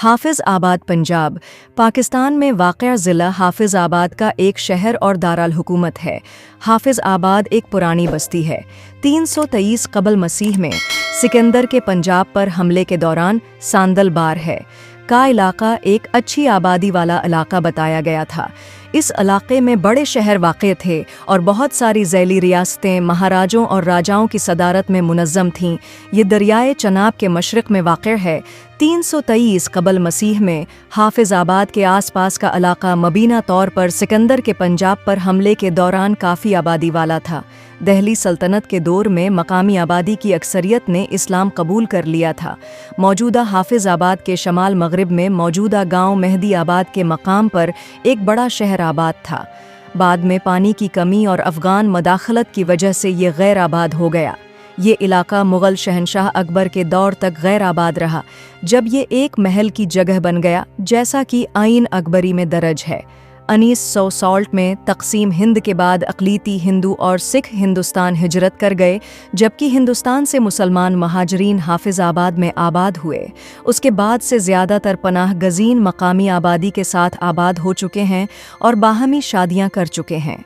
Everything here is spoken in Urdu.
حافظ آباد پنجاب پاکستان میں واقع ضلع حافظ آباد کا ایک شہر اور دارالحکومت ہے۔ حافظ آباد ایک پرانی بستی ہے۔ 323 قبل مسیح میں سکندر کے پنجاب پر حملے کے دوران ساندل بار ہے کا علاقہ ایک اچھی آبادی والا علاقہ بتایا گیا تھا۔ اس علاقے میں بڑے شہر واقع تھے اور بہت ساری ذیلی ریاستیں مہاراجوں اور راجاؤں کی صدارت میں منظم تھیں۔ یہ دریائے چناب کے مشرق میں واقع ہے۔ 323 قبل مسیح میں حافظ آباد کے آس پاس کا علاقہ مبینہ طور پر سکندر کے پنجاب پر حملے کے دوران کافی آبادی والا تھا۔ دہلی سلطنت کے دور میں مقامی آبادی کی اکثریت نے اسلام قبول کر لیا تھا۔ موجودہ حافظ آباد کے شمال مغرب میں موجودہ گاؤں مہدی آباد کے مقام پر ایک بڑا شہر آباد تھا۔ بعد میں پانی کی کمی اور افغان مداخلت کی وجہ سے یہ غیر آباد ہو گیا۔ یہ علاقہ مغل شہنشاہ اکبر کے دور تک غیر آباد رہا، جب یہ ایک محل کی جگہ بن گیا، جیسا کہ آئین اکبری میں درج ہے۔ 1960 میں تقسیم ہند کے بعد اقلیتی ہندو اور سکھ ہندوستان ہجرت کر گئے، جبکہ ہندوستان سے مسلمان مہاجرین حافظ آباد میں آباد ہوئے۔ اس کے بعد سے زیادہ تر پناہ گزین مقامی آبادی کے ساتھ آباد ہو چکے ہیں اور باہمی شادیاں کر چکے ہیں۔